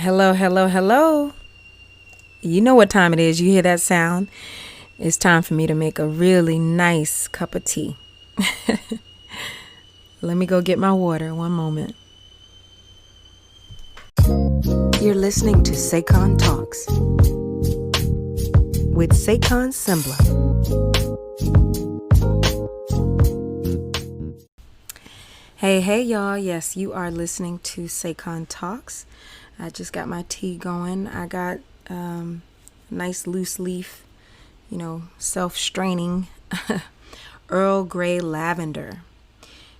Hello, hello, hello. You know what time it is. You hear that sound? It's time for me to make a really nice cup of tea. Let me go get my water. One moment. You're listening to SayconTalks with Saycon Sengbloh. Hey, y'all. Yes, you are listening to SayconTalks. I just got my tea going. I got nice loose leaf, self-straining Earl Grey lavender.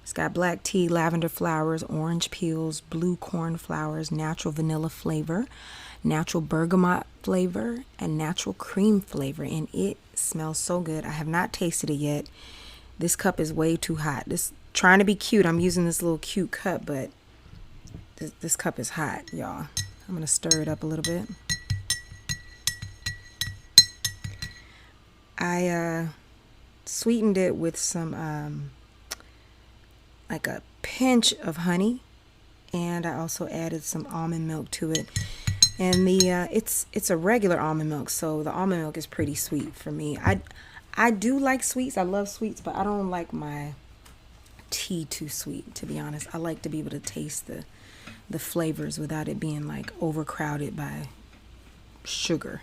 It's got black tea, lavender flowers, orange peels, blue corn flowers, natural vanilla flavor, natural bergamot flavor, and natural cream flavor. And it smells so good. I have not tasted it yet. This cup is way too hot. Trying to be cute. I'm using this little cute cup, but this cup is hot, y'all. I'm going to stir it up a little bit. I sweetened it with some, like a pinch of honey. And I also added some almond milk to it. And it's a regular almond milk, so the almond milk is pretty sweet for me. I do like sweets. I love sweets, but I don't like my tea too sweet, to be honest. I like to be able to taste the flavors without it being like overcrowded by sugar,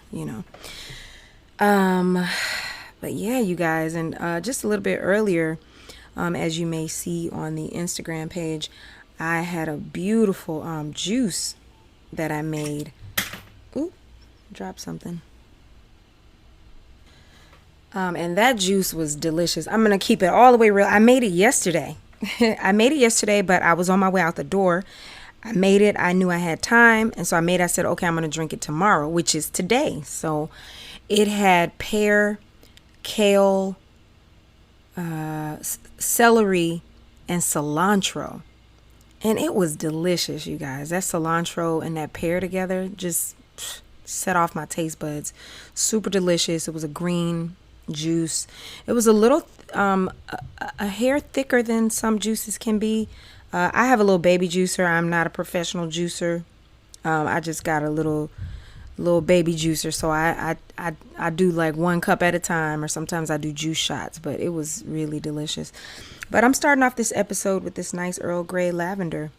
But yeah, you guys, and just a little bit earlier, as you may see on the Instagram page, I had a beautiful juice that I made. Oop, dropped something. And that juice was delicious. I'm going to keep it all the way real. I made it yesterday. But I was on my way out the door. I made it. I knew I had time. And so I said, okay, I'm going to drink it tomorrow, which is today. So it had pear, kale, celery, and cilantro. And it was delicious, you guys. That cilantro and that pear together just set off my taste buds. Super delicious. It was a green juice. It was a little a hair thicker than some juices can be. I have a little baby juicer. I'm not a professional juicer. I just got a little baby juicer, so I do like 1 cup at a time, or sometimes I do juice shots, but it was really delicious. But I'm starting off this episode with this nice Earl Grey lavender.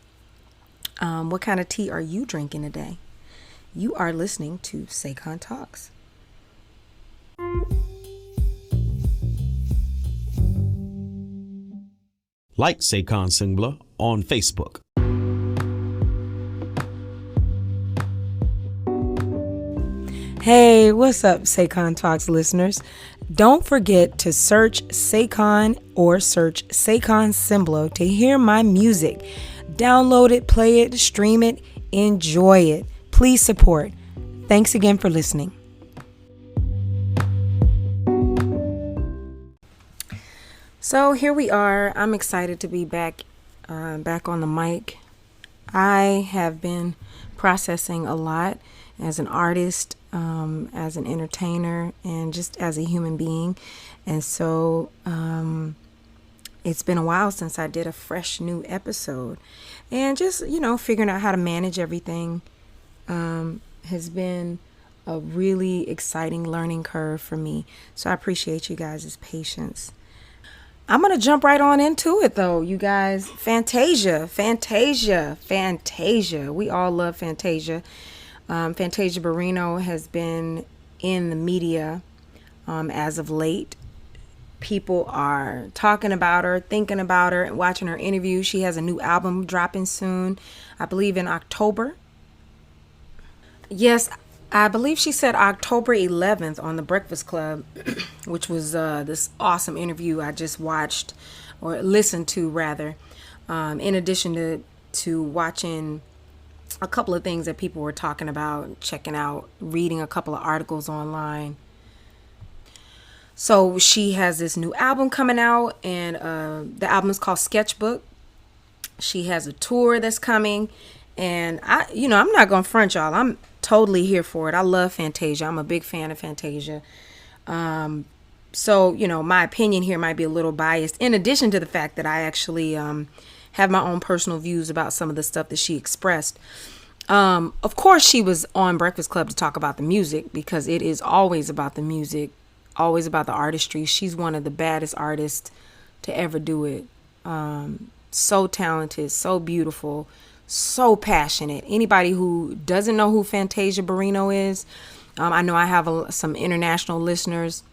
What kind of tea are you drinking today? You are listening to SayconTalks. Like Saycon Sengbloh on Facebook. Hey, what's up, SayconTalks listeners? Don't forget to search Saycon or search Saycon Sengbloh to hear my music. Download it, play it, stream it, enjoy it. Please support. Thanks again for listening. So here we are. I'm excited to be back on the mic. I have been processing a lot as an artist, as an entertainer, and just as a human being. And so it's been a while since I did a fresh new episode. And just, figuring out how to manage everything has been a really exciting learning curve for me. So I appreciate you guys' patience. I'm going to jump right on into it, though, you guys. Fantasia. We all love Fantasia. Fantasia Barrino has been in the media as of late. People are talking about her, thinking about her, and watching her interview. She has a new album dropping soon, I believe in October. Yes, I believe she said October 11th on The Breakfast Club, which was this awesome interview I just watched, or listened to rather, in addition to watching a couple of things that people were talking about, checking out, reading a couple of articles online. So she has this new album coming out, and the album is called Sketchbook. She has a tour that's coming, and I'm not going to front y'all. I'm totally here for it. I love Fantasia. I'm a big fan of Fantasia. So, my opinion here might be a little biased, in addition to the fact that I actually have my own personal views about some of the stuff that she expressed. Of course, she was on Breakfast Club to talk about the music, because it is always about the music, always about the artistry. She's one of the baddest artists to ever do it. So talented, so beautiful, so passionate. Anybody who doesn't know who Fantasia Barrino is, I know I have some international listeners.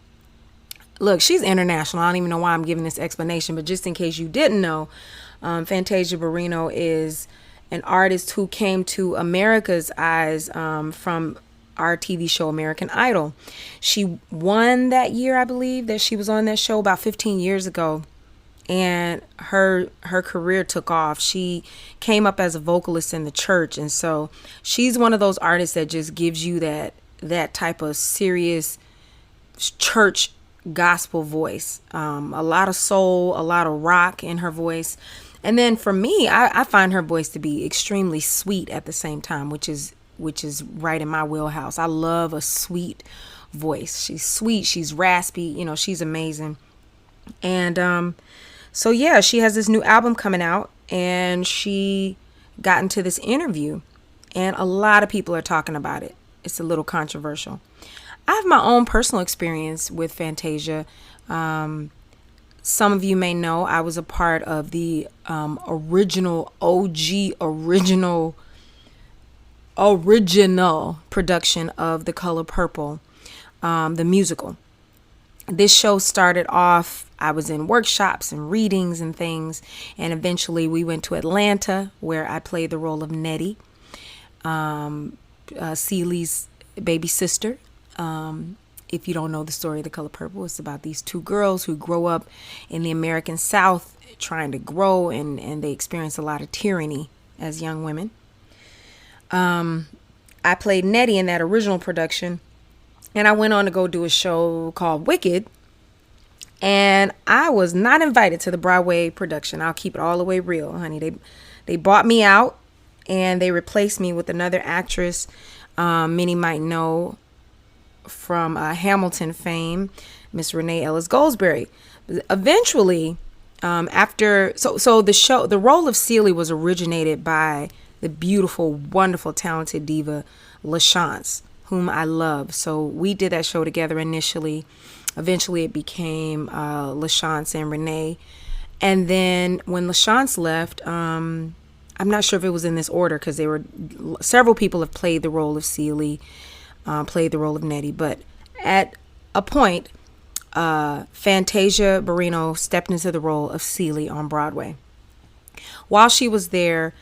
Look, she's international. I don't even know why I'm giving this explanation, but just in case you didn't know, Fantasia Barrino is an artist who came to America's eyes from our TV show American Idol. She won that year, I believe, that she was on that show about 15 years ago. And her career took off. She came up as a vocalist in the church. And so she's one of those artists that just gives you that type of serious church gospel voice. A lot of soul, a lot of rock in her voice. And then for me, I find her voice to be extremely sweet at the same time, which is right in my wheelhouse. I love a sweet voice. She's sweet. She's raspy. She's amazing. And so yeah, she has this new album coming out, and she got into this interview, and a lot of people are talking about it. It's a little controversial. I have my own personal experience with Fantasia. Some of you may know I was a part of the original production of The Color Purple, the musical. This show started off, I was in workshops and readings and things, and eventually we went to Atlanta, where I played the role of Nettie, Celie's baby sister. If you don't know the story of The Color Purple, it's about these two girls who grow up in the American South trying to grow, and they experience a lot of tyranny as young women. I played Nettie in that original production, and I went on to go do a show called Wicked, and I was not invited to the Broadway production. I'll keep it all the way real, honey. They bought me out, and they replaced me with another actress many might know from Hamilton fame, Miss Renee Ellis Goldsberry. Eventually, the role of Celie was originated by the beautiful, wonderful, talented diva LaChance, whom I love. So we did that show together initially. Eventually it became LaChance and Renee. And then when LaChance left, I'm not sure if it was in this order, because several people have played the role of Celie, played the role of Nettie. But at a point, Fantasia Barrino stepped into the role of Celie on Broadway. While she was there,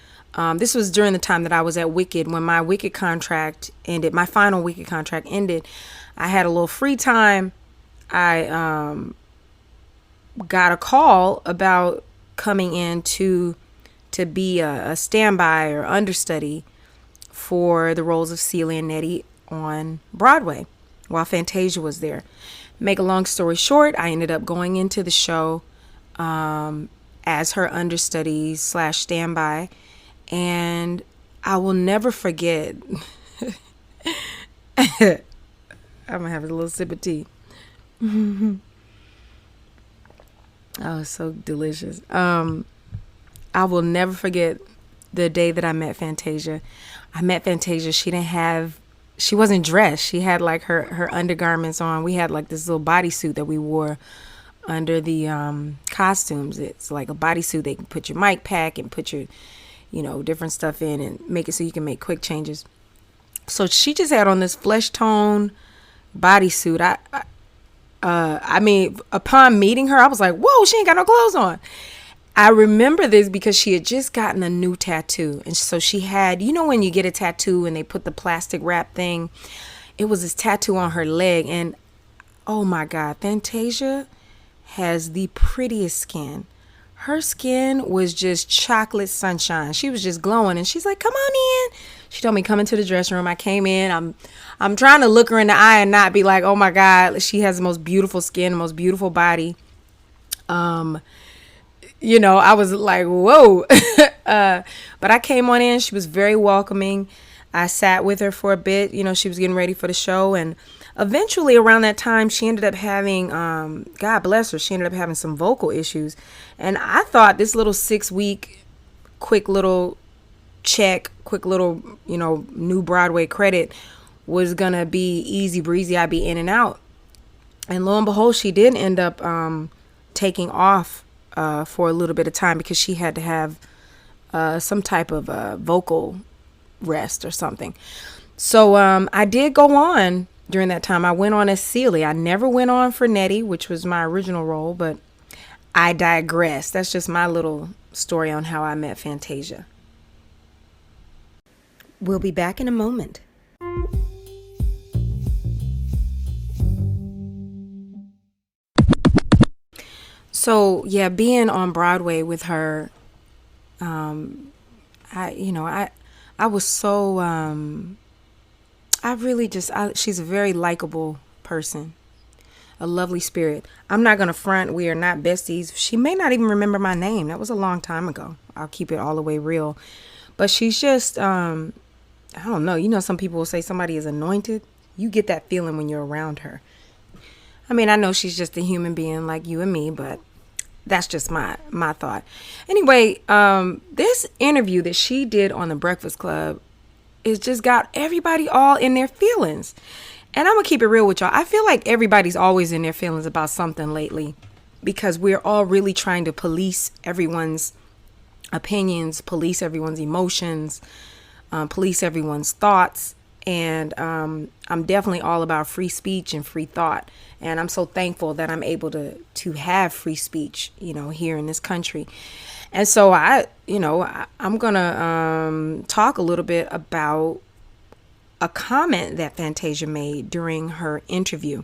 this was during the time that I was at Wicked. When my Wicked contract ended, my final Wicked contract ended, I had a little free time. I got a call about coming in to be a standby or understudy for the roles of Celie and Nettie on Broadway while Fantasia was there. Make a long story short, I ended up going into the show as her understudy / standby, and I will never forget. I'm gonna have a little sip of tea. Oh, so delicious. I will never forget the day that I met Fantasia. I met Fantasia. She wasn't dressed. She had like her undergarments on. We had like this little bodysuit that we wore under the costumes. It's like a bodysuit. They can put your mic pack and put your, different stuff in and make it so you can make quick changes. So she just had on this flesh tone bodysuit. I mean, upon meeting her, I was like, whoa, she ain't got no clothes on. I remember this because she had just gotten a new tattoo. And so she had, when you get a tattoo and they put the plastic wrap thing, it was this tattoo on her leg. And oh my God, Fantasia has the prettiest skin. Her skin was just chocolate sunshine. She was just glowing, and she's like, come on in. She told me, come into the dressing room. I came in. I'm trying to look her in the eye and not be like, oh my God, she has the most beautiful skin, the most beautiful body. I was like, whoa. But I came on in. She was very welcoming. I sat with her for a bit. She was getting ready for the show. And eventually around that time, she ended up having, God bless her, she ended up having some vocal issues. And I thought this little 6-week quick little check, quick little, new Broadway credit was gonna be easy breezy. I'd be in and out. And lo and behold, she did end up taking off for a little bit of time because she had to have some type of vocal rest or something. So I did go on during that time. I went on as Celie. I never went on for Nettie, which was my original role, but I digress. That's just my little story on how I met Fantasia. We'll be back in a moment. So yeah, being on Broadway with her, I was so, she's a very likable person, a lovely spirit. I'm not going to front. We are not besties. She may not even remember my name. That was a long time ago. I'll keep it all the way real. But she's just, I don't know. Some people will say somebody is anointed. You get that feeling when you're around her. I mean, I know she's just a human being like you and me, but that's just my thought. Anyway, this interview that she did on The Breakfast Club is just got everybody all in their feelings. And I'm going to keep it real with y'all. I feel like everybody's always in their feelings about something lately because we're all really trying to police everyone's opinions, police everyone's emotions, police everyone's thoughts. And I'm definitely all about free speech and free thought. And I'm so thankful that I'm able to have free speech, here in this country. And so I'm going to talk a little bit about a comment that Fantasia made during her interview.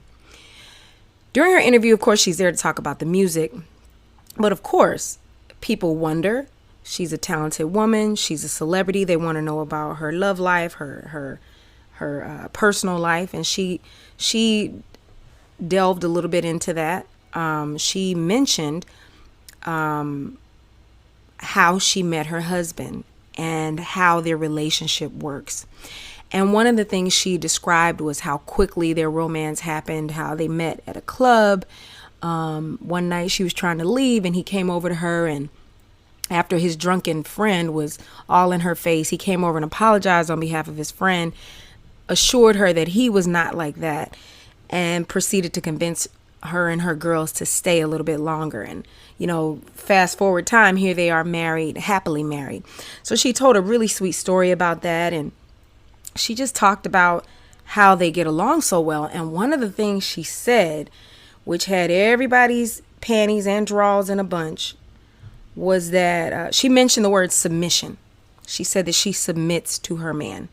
During her interview, of course, she's there to talk about the music. But of course, people wonder. She's a talented woman. She's a celebrity. They want to know about her love life, her personal life, and she delved a little bit into that. She mentioned how she met her husband and how their relationship works. And one of the things she described was how quickly their romance happened, how they met at a club. One night she was trying to leave and he came over to her, and after his drunken friend was all in her face, he came over and apologized on behalf of his friend, assured her that he was not like that, and proceeded to convince her and her girls to stay a little bit longer. And, fast forward time, here they are married, happily married. So she told a really sweet story about that. And she just talked about how they get along so well. And one of the things she said, which had everybody's panties and drawers in a bunch, was that she mentioned the word submission. She said that she submits to her man.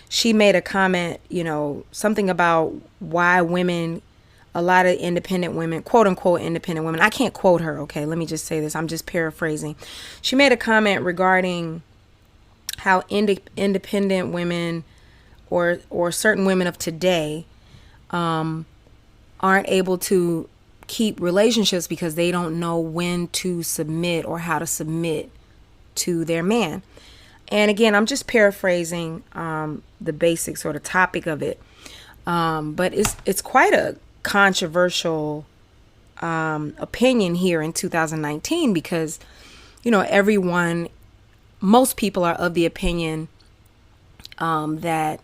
She made a comment, something about why women, a lot of independent women, quote unquote independent women. I can't quote her. Okay. Let me just say this. I'm just paraphrasing. She made a comment regarding how independent women or certain women of today aren't able to keep relationships because they don't know when to submit or how to submit to their man. And again, I'm just paraphrasing the basic sort of topic of it. But it's quite a controversial opinion here in 2019 because, most people are of the opinion that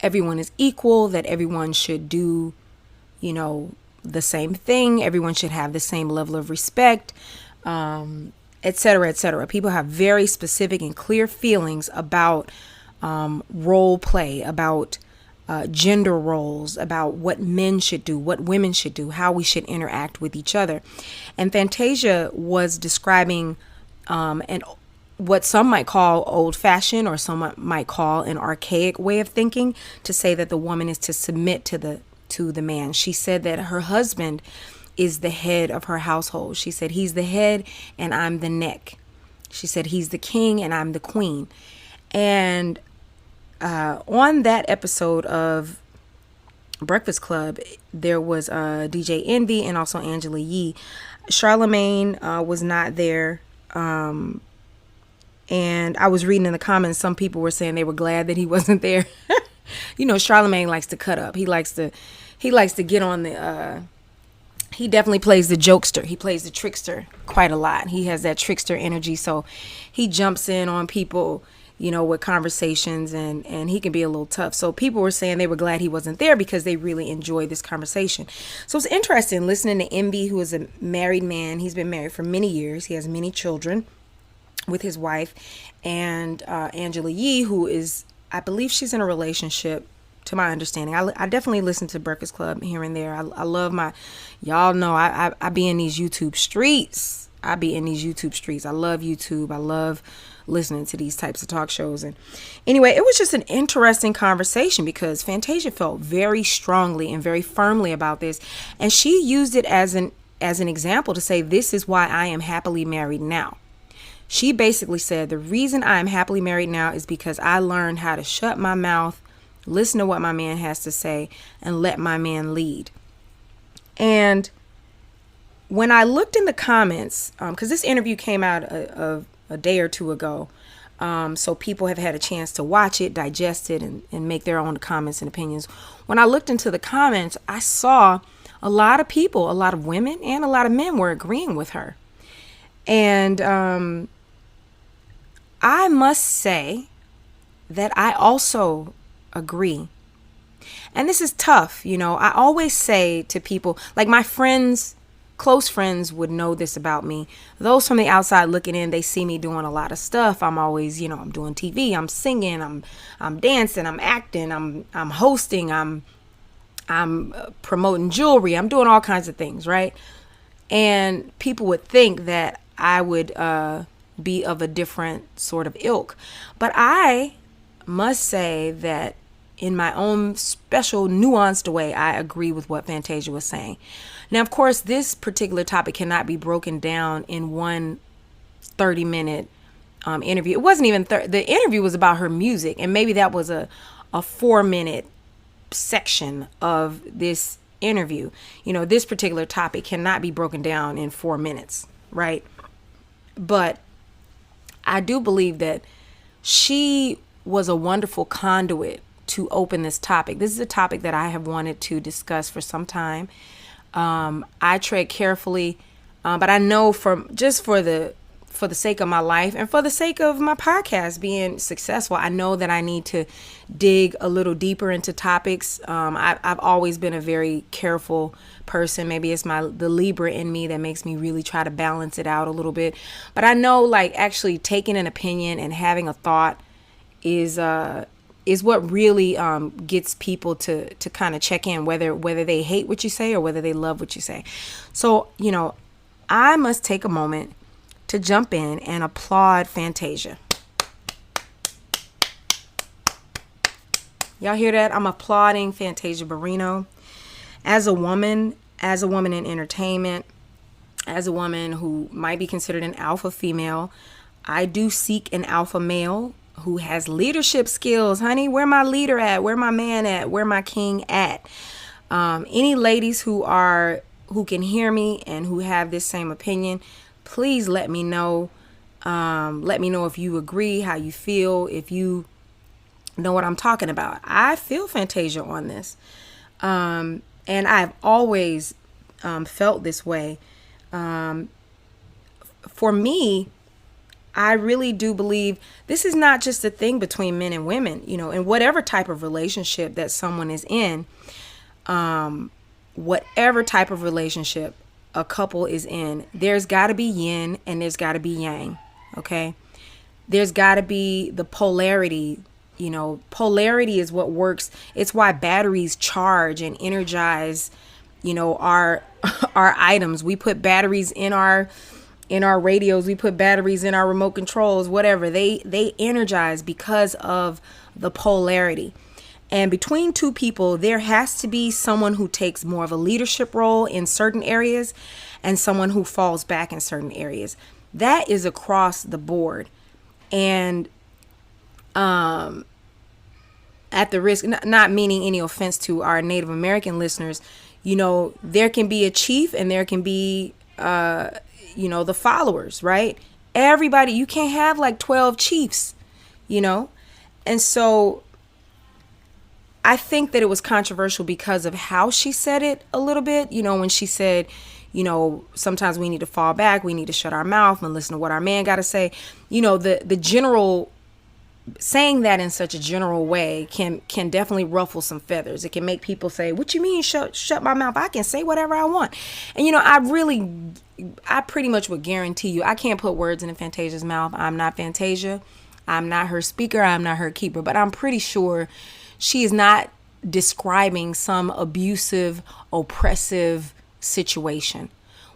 everyone is equal, that everyone should do, the same thing. Everyone should have the same level of respect, et cetera, et cetera. People have very specific and clear feelings about role play, about gender roles, about what men should do, what women should do, how we should interact with each other. And Fantasia was describing what some might call old-fashioned or some might call an archaic way of thinking, to say that the woman is to submit to the man. She said that her husband is the head of her household. She said he's the head and I'm the neck. She said he's the king and I'm the queen. And on that episode of Breakfast Club, there was DJ Envy and also Angela Yee. Charlemagne was not there. And I was reading in the comments, some people were saying they were glad that he wasn't there. Charlemagne likes to cut up. He likes to get on the he definitely plays the jokester. He plays the trickster quite a lot. He has that trickster energy. So he jumps in on people, with conversations, and he can be a little tough. So people were saying they were glad he wasn't there because they really enjoyed this conversation. So it's interesting listening to Envy, who is a married man. He's been married for many years. He has many children with his wife, and Angela Yee, who is, I believe she's in a relationship, to my understanding. I definitely listen to Breakfast Club here and there. I love y'all know I be in these YouTube streets. I love YouTube. I love listening to these types of talk shows. And anyway, it was just an interesting conversation because Fantasia felt very strongly and very firmly about this. And she used it as an example to say, this is why I am happily married now. She basically said, the reason I am happily married now is because I learned how to shut my mouth, listen to what my man has to say, and let my man lead. And when I looked in the comments, because this interview came out a day or two ago, so people have had a chance to watch it, digest it, and make their own comments and opinions. When I looked into the comments, I saw a lot of people, a lot of women and a lot of men were agreeing with her. And I must say that I also agree. And this is tough. I always say to people, like my friends, close friends would know this about me. Those from the outside looking in, they see me doing a lot of stuff. I'm always, I'm doing TV, I'm singing, I'm dancing, I'm acting, I'm hosting, I'm promoting jewelry, I'm doing all kinds of things, right? And people would think that I would be of a different sort of ilk. But I must say that in my own special nuanced way, I agree with what Fantasia was saying. Now, of course, this particular topic cannot be broken down in one 30-minute interview. It wasn't even the interview was about her music, and maybe that was a 4-minute section of this interview. This particular topic cannot be broken down in 4 minutes, right? But I do believe that she was a wonderful conduit to open this topic. This is a topic that I have wanted to discuss for some time. I tread carefully, but I know for the sake of my life and for the sake of my podcast being successful, I know that I need to dig a little deeper into topics. I've always been a very careful person. Maybe it's the Libra in me that makes me really try to balance it out a little bit. But I know, like, actually taking an opinion and having a thought is what really gets people to kind of check in, whether they hate what you say or whether they love what you say. So, I must take a moment to jump in and applaud Fantasia. Y'all hear that? I'm applauding Fantasia Barrino. As a woman in entertainment, as a woman who might be considered an alpha female, I do seek an alpha male who has leadership skills. Honey, where my leader at? Where my man at? Where my king at? Any ladies who can hear me and who have this same opinion, please let me know. Let me know if you agree, how you feel, if you know what I'm talking about. I feel Fantasia on this. And I've always felt this way. For me, I really do believe this is not just a thing between men and women, in whatever type of relationship that someone is in, whatever type of relationship a couple is in, there's got to be yin and there's got to be yang. Okay. There's got to be the polarity. Polarity is what works. It's why batteries charge and energize, our items. We put batteries in our radios, we put batteries in our remote controls, whatever. They energize because of the polarity. And between two people, there has to be someone who takes more of a leadership role in certain areas and someone who falls back in certain areas. That is across the board. And at the risk, not meaning any offense to our Native American listeners, there can be a chief and there can be the followers, right? Everybody, you can't have like 12 chiefs, and so I think that it was controversial because of how she said it a little bit. When she said, sometimes we need to fall back, we need to shut our mouth and listen to what our man got to say. The general saying that in such a general way can definitely ruffle some feathers. It can make people say, what you mean shut my mouth? I can say whatever I want. And I pretty much would guarantee you, I can't put words in Fantasia's mouth. I'm not Fantasia. I'm not her speaker. I'm not her keeper. But I'm pretty sure she is not describing some abusive, oppressive situation.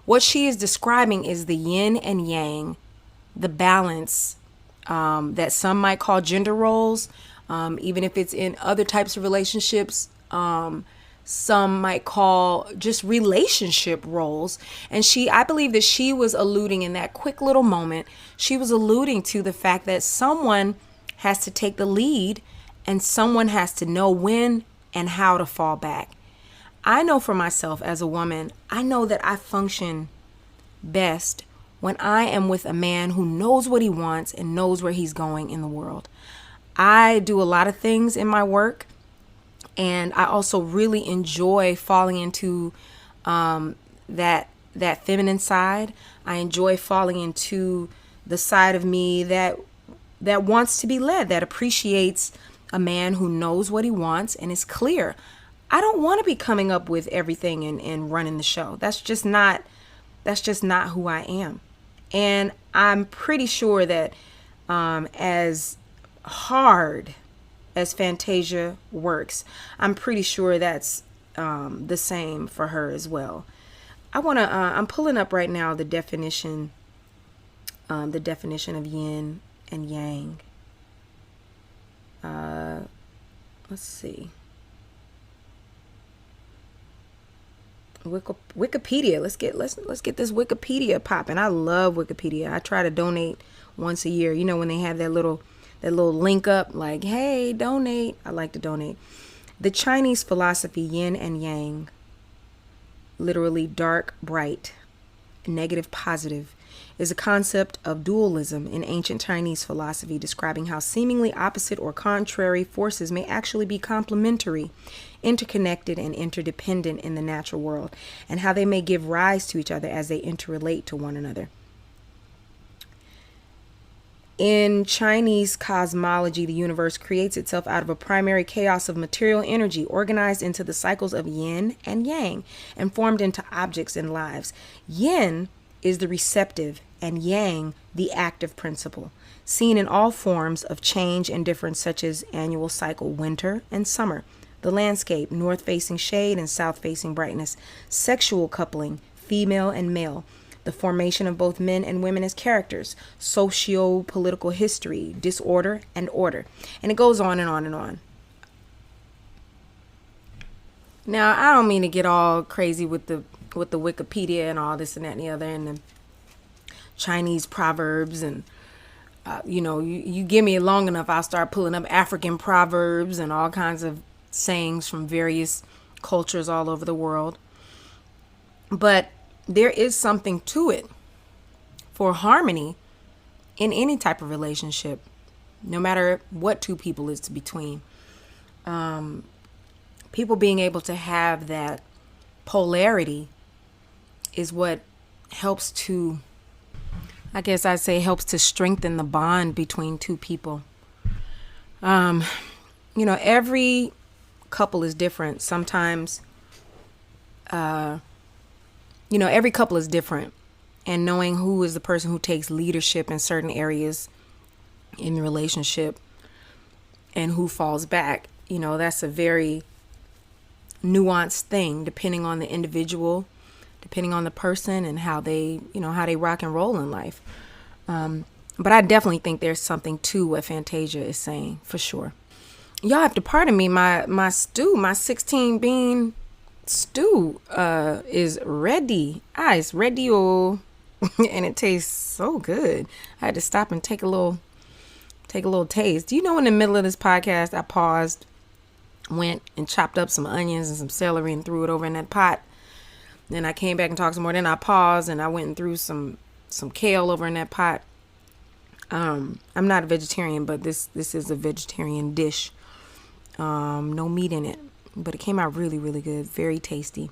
What she is describing is the yin and yang, the balance that some might call gender roles, even if it's in other types of relationships. Some might call just relationship roles. And I believe that she was alluding in that quick little moment, she was alluding to the fact that someone has to take the lead and someone has to know when and how to fall back. I know for myself as a woman, I know that I function best when I am with a man who knows what he wants and knows where he's going in the world. I do a lot of things in my work, and I also really enjoy falling into that feminine side. I enjoy falling into the side of me that wants to be led, that appreciates a man who knows what he wants and is clear. I don't want to be coming up with everything and running the show. That's just not who I am. And I'm pretty sure that as hard as Fantasia works, I'm pretty sure that's the same for her as well. I'm pulling up right now the definition of yin and yang. Let's see. Wikipedia. Let's get this Wikipedia popping. I love Wikipedia. I try to donate once a year. When they have that little link up, like, hey, donate. I like to donate. The Chinese philosophy yin and yang, literally dark, bright, negative, positive, is a concept of dualism in ancient Chinese philosophy, describing how seemingly opposite or contrary forces may actually be complementary, interconnected, and interdependent in the natural world, and how they may give rise to each other as they interrelate to one another. In Chinese cosmology, the universe creates itself out of a primary chaos of material energy organized into the cycles of yin and yang and formed into objects and lives. Yin is the receptive and yang the active principle, seen in all forms of change and difference, such as annual cycle, winter and summer, the landscape, north-facing shade and south-facing brightness, sexual coupling, female and male, the formation of both men and women as characters, socio-political history, disorder and order. And it goes on and on and on. Now, I don't mean to get all crazy with the Wikipedia and all this and that and the other and the Chinese proverbs and you give me long enough, I'll start pulling up African proverbs and all kinds of sayings from various cultures all over the world. But there is something to it for harmony in any type of relationship, no matter what two people is between. People being able to have that polarity is what helps to, I guess I'd say, helps to strengthen the bond between two people. Every couple is different. Sometimes, every couple is different. And knowing who is the person who takes leadership in certain areas in the relationship and who falls back, that's a very nuanced thing, depending on the individual, depending on the person and how they rock and roll in life. But I definitely think there's something to what Fantasia is saying, for sure. Y'all have to pardon me. My stew, my 16 bean stew, is ready. It's ready, and it tastes so good. I had to stop and take a little taste. Do you know, in the middle of this podcast, I paused, went and chopped up some onions and some celery and threw it over in that pot. Then I came back and talked some more. Then I paused and I went and threw some kale over in that pot. I'm not a vegetarian, but this is a vegetarian dish. No meat in it, but it came out really, really good. Very tasty.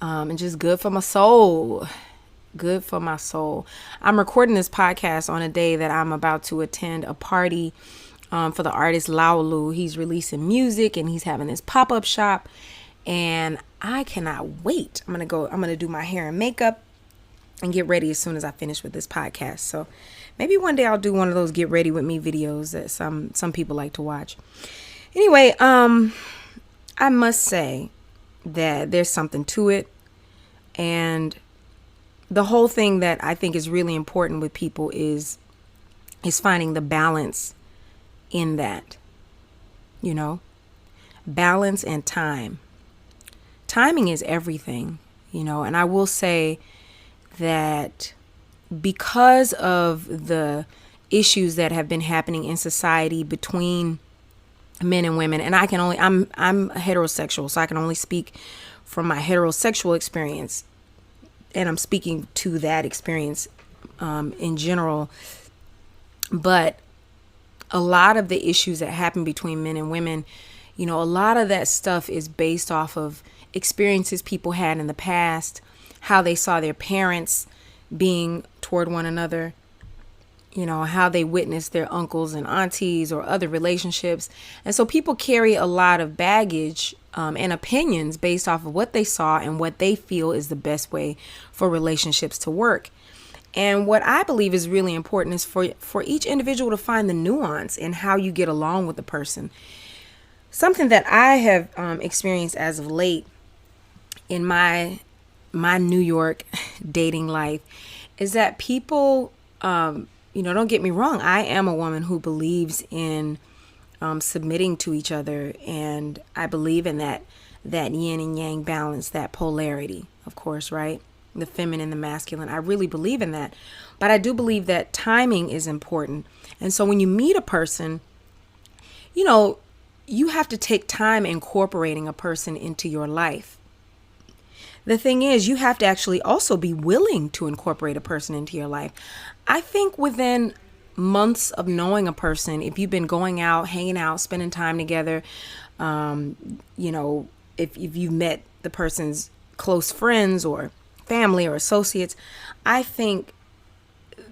And just good for my soul. Good for my soul. I'm recording this podcast on a day that I'm about to attend a party for the artist Laulu. He's releasing music and he's having this pop-up shop, and I cannot wait. I'm gonna do my hair and makeup and get ready as soon as I finish with this podcast. So maybe one day I'll do one of those get ready with me videos that some people like to watch. Anyway, I must say that there's something to it, and the whole thing that I think is really important with people is finding the balance in that, balance and time. Timing is everything, and I will say that because of the issues that have been happening in society between men and women, and I'm heterosexual, so I can only speak from my heterosexual experience, and I'm speaking to that experience in general. But a lot of the issues that happen between men and women, a lot of that stuff is based off of experiences people had in the past, how they saw their parents being toward one another, how they witnessed their uncles and aunties or other relationships. And so people carry a lot of baggage and opinions based off of what they saw and what they feel is the best way for relationships to work. And what I believe is really important is for each individual to find the nuance in how you get along with a person. Something that I have experienced as of late in my New York dating life is that people, don't get me wrong, I am a woman who believes in submitting to each other, and I believe in that yin and yang balance, that polarity, of course, right? The feminine, the masculine. I really believe in that. But I do believe that timing is important. And so when you meet a person, you have to take time incorporating a person into your life. The thing is, you have to actually also be willing to incorporate a person into your life. I think within months of knowing a person, if you've been going out, hanging out, spending time together, if you've met the person's close friends or family or associates, I think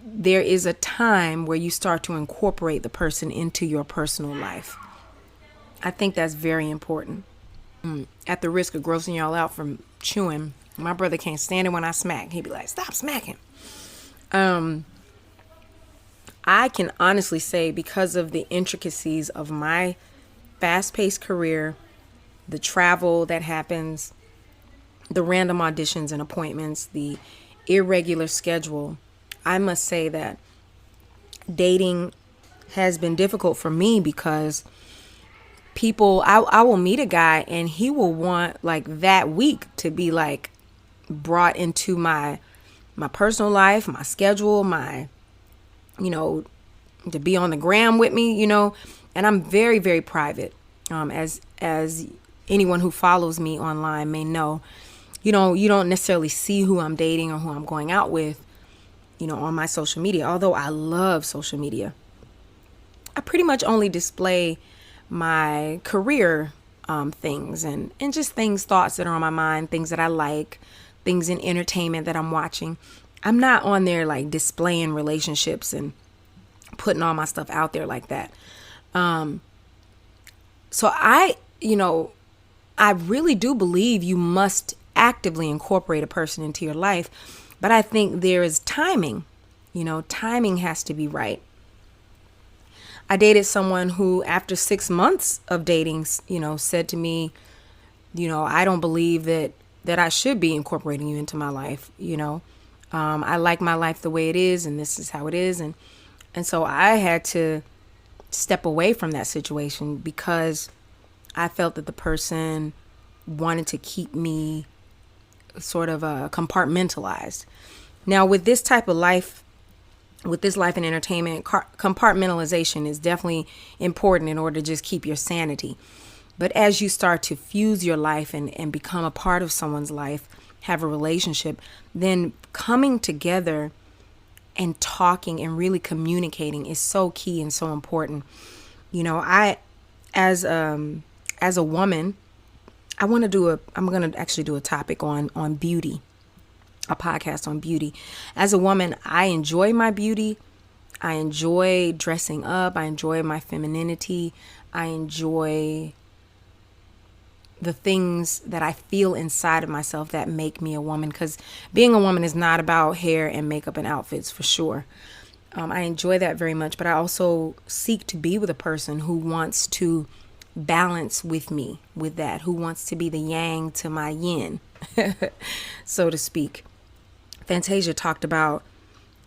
there is a time where you start to incorporate the person into your personal life. I think that's very important. At the risk of grossing y'all out from chewing, my brother can't stand it when I smack. He'd be like, "Stop smacking." I can honestly say, because of the intricacies of my fast-paced career, the travel that happens, the random auditions and appointments, the irregular schedule, I must say that dating has been difficult for me because people, I will meet a guy and he will want like that week to be like brought into my personal life, my schedule, my, to be on the gram with me, and I'm very, very private. As anyone who follows me online may know, you don't necessarily see who I'm dating or who I'm going out with, on my social media. Although I love social media, I pretty much only display my career things and just thoughts that are on my mind, things that I like, things in entertainment that I'm watching. I'm not on there like displaying relationships and putting all my stuff out there like that. So I really do believe you must actively incorporate a person into your life, but I think there is timing. Timing has to be right. I dated someone who, after 6 months of dating, said to me, I don't believe that I should be incorporating you into my life. I like my life the way it is, and this is how it is. And so I had to step away from that situation because I felt that the person wanted to keep me sort of compartmentalized. Now, with this type of life, with this life and entertainment, compartmentalization is definitely important in order to just keep your sanity. But as you start to fuse your life and become a part of someone's life, have a relationship, then coming together and talking and really communicating is so key and so important. as a woman, I'm going to actually do a topic on beauty, a podcast on beauty. As a woman, I enjoy my beauty. I enjoy dressing up. I enjoy my femininity. I enjoy the things that I feel inside of myself that make me a woman, because being a woman is not about hair and makeup and outfits, for sure. I enjoy that very much, but I also seek to be with a person who wants to balance with me with that, who wants to be the yang to my yin, so to speak. Fantasia talked about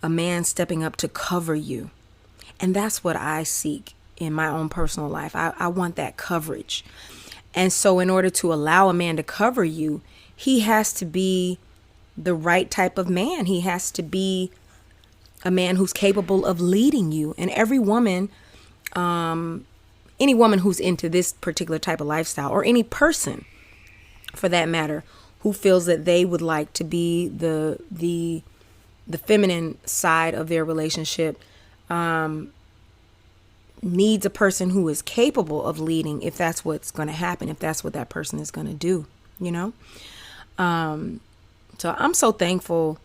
a man stepping up to cover you. And that's what I seek in my own personal life. I want that coverage. And so in order to allow a man to cover you, he has to be the right type of man. He has to be a man who's capable of leading you. And every woman, any woman who's into this particular type of lifestyle, or any person for that matter, who feels that they would like to be the feminine side of their relationship, needs a person who is capable of leading, if that's what's going to happen, if that's what that person is going to do, you know? So I'm so thankful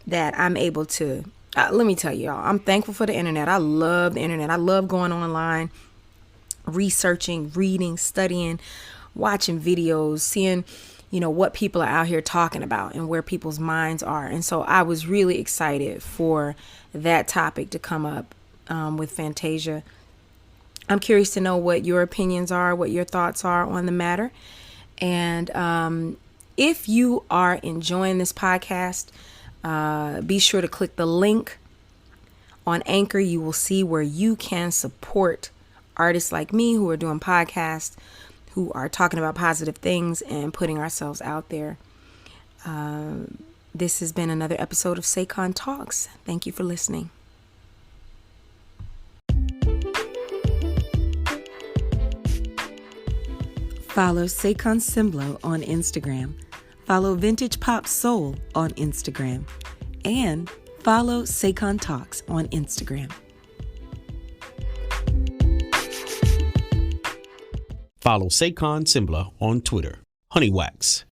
that I'm able to, let me tell y'all, I'm thankful for the internet. I love the internet. I love going online, researching, reading, studying, watching videos, seeing, you know, what people are out here talking about and where people's minds are. And so I was really excited for that topic to come up with Fantasia. I'm curious to know what your opinions are, what your thoughts are on the matter. And if you are enjoying this podcast, be sure to click the link on Anchor. You will see where you can support artists like me who are doing podcasts, who are talking about positive things and putting ourselves out there. This has been another episode of SayconTalks. Thank you for listening. Follow Saycon Sengbloh on Instagram. Follow Vintage Pop Soul on Instagram. And follow SayconTalks on Instagram. Follow Saycon Sengbloh on Twitter. Honeywax.